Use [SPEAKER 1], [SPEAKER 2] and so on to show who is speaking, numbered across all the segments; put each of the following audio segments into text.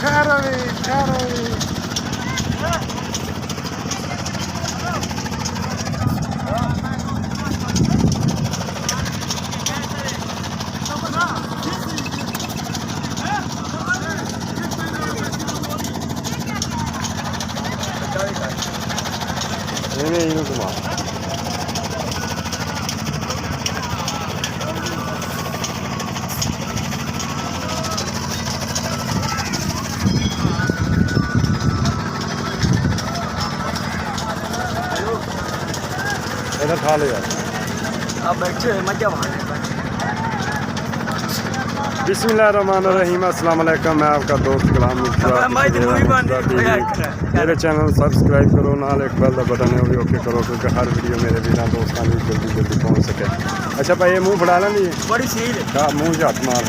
[SPEAKER 1] ਠਹਿਰੋ ਵੀ ਠਹਿਰੋ ਵੀ। ਇਹਨੇ ਇਹਨੂੰ ਘੁਮਾ इधर खा ले यार।
[SPEAKER 2] अब बैठे मजा मारने पर।
[SPEAKER 1] बिस्मिल्लाहिर्रहमानिर्रहीम, अस्सलाम वालेकुम। मैं आपका दोस्त गुलाम मेरे चैनल सब्सक्राइब करो, नाल एक बेल का बटन है वो भी ओके करो क्योंकि हर वीडियो मेरे वीरों दोस्तों में जल्दी जल्दी पहुँच सके। अच्छा भाई ये मुँह फड़ा लेंगे
[SPEAKER 2] बड़ी सील
[SPEAKER 1] है मुँह हथ मार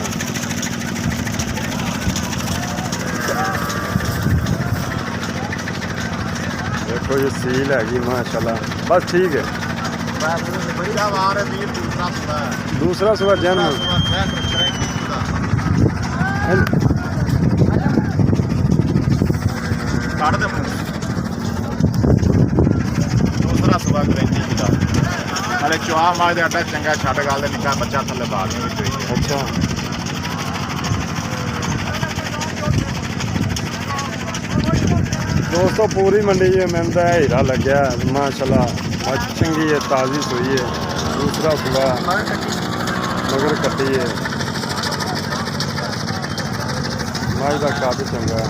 [SPEAKER 1] देखो ये सील हैगी माशाल्लाह। बस ठीक है। दूसरा सुबह जन्म
[SPEAKER 3] दूसरा सुबह ग्रंथी का हले चुहा मार आटा चंगा छट गल निका बच्चा थले बाल में।
[SPEAKER 1] अच्छा दोस्तों पूरी मंडी है मैंने तो हीरा लग गया माशाल्लाह। मच चंगी है, ताज़ी सुई है। दूसरा सुबह मगर कटी है। मज का कद चंगा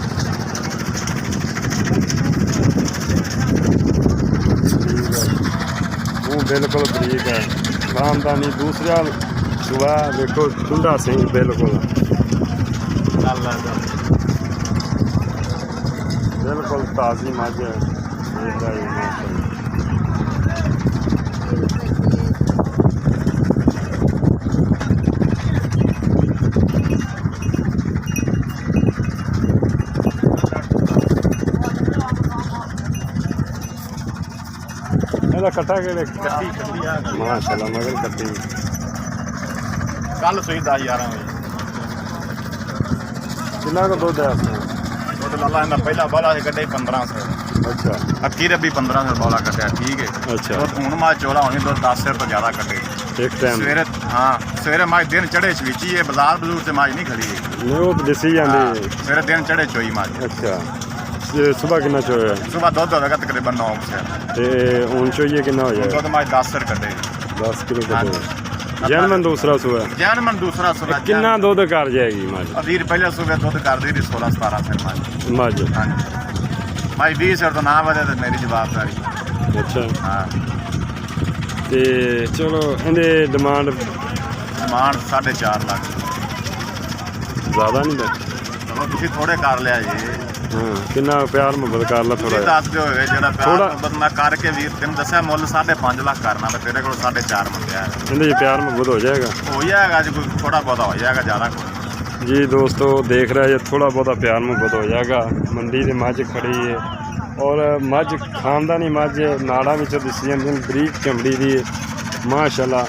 [SPEAKER 1] मुँह बिल्कुल बरीक है, खानदानी। दूसरा सुबह देखो ठंडा सिंह बिल्कुल बिल्कुल ताज़ी मझ है। कट्टा के माशाल्लाह मगर कट्टी
[SPEAKER 3] कल सुई 10-11 बजे
[SPEAKER 1] कितना को दूध है
[SPEAKER 3] दुध लाला इन्हें पहला बौला से कटे 1500।
[SPEAKER 1] अच्छा
[SPEAKER 3] अखीर भी 1500 बौला कटिया ठीक है।
[SPEAKER 1] अच्छा
[SPEAKER 3] दुध हूँ माँ चोला होनी दुध 10 सिर तो ज़्यादा कटे
[SPEAKER 1] एक टाइम
[SPEAKER 3] सवेरे। हाँ सवेरे माँ दिन चढ़े चीची है बाजार बजूर से माँ नहीं खड़ी है
[SPEAKER 1] नहीं वो दिसी जाती
[SPEAKER 3] सवेरे दिन चढ़े चोई माँ।
[SPEAKER 1] अच्छा सुबह कितना चोया
[SPEAKER 3] सुबह दुध होगा तकरीबन 9 सिर
[SPEAKER 1] हूँ चोइए कितना हो जाए
[SPEAKER 3] दुध माँ 10 सिर कटे
[SPEAKER 1] 10 किलो कटे जैनमन दूसरा सुबह
[SPEAKER 3] जैनमन दूसरा सुबह
[SPEAKER 1] कितना दूध कर जाएगी मझ
[SPEAKER 3] अभी पहले सुबह दुध कर दी 16-17 सिर माँ
[SPEAKER 1] मझ।
[SPEAKER 3] हाँ जी भाई 20 सिर तो ना बजे तो मेरी जवाबदारी।
[SPEAKER 1] अच्छा
[SPEAKER 3] हाँ
[SPEAKER 1] ते चलो इहदी डिमांड
[SPEAKER 3] 4.5 लाख
[SPEAKER 1] ज़्यादा नहीं है।
[SPEAKER 3] चलो तुम थोड़े कर लिया जी।
[SPEAKER 1] हाँ कितना प्यार मुहब्बत कर ला थोड़ा
[SPEAKER 3] दस दो जो प्यार मुहब्बत मैं करके वीर तेन दसा मुल 5.5 लाख करना तो तेरे को 4.5 मंगया
[SPEAKER 1] इहदे प्यार मुहब्बत हो जाएगा।
[SPEAKER 3] हो जाएगा जी कोई थोड़ा बहुत हो जाएगा ज़्यादा कोई।
[SPEAKER 1] जी दोस्तों देख रहे हैं थोड़ा बहुत प्यार मुहब्बत हो जाएगा। मंडी से मझ खड़ी है और मझ खानदानी मझ नाड़ा में दिसी जाती बरीक चमड़ी की माशाल्लाह।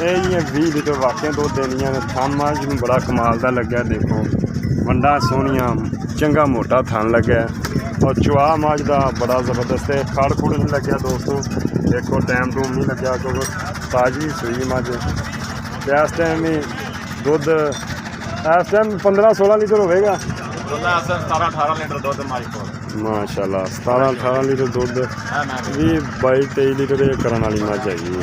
[SPEAKER 1] ये 20 लीटर वाकई दुध देनिया ने। थन मझ में बड़ा कमाल का लग्या देखो वंडा सोहनिया चंगा मोटा थन लग्या और चुहा मझ का बड़ा ज़बरदस्त है। खड़ खुड़ नहीं लग्या दोस्तों देखो टाइम टूम नहीं लग्या क्योंकि ताज़ी सुई मझ। इस टाइम ही दुध इस टाइम 15-16 लीटर होगा
[SPEAKER 3] 17-18 लीटर दुध माई को
[SPEAKER 1] माशाल्लाह। 17-18 लीटर दुध 20-22-23 लीटर करने वाली मझ हैगी।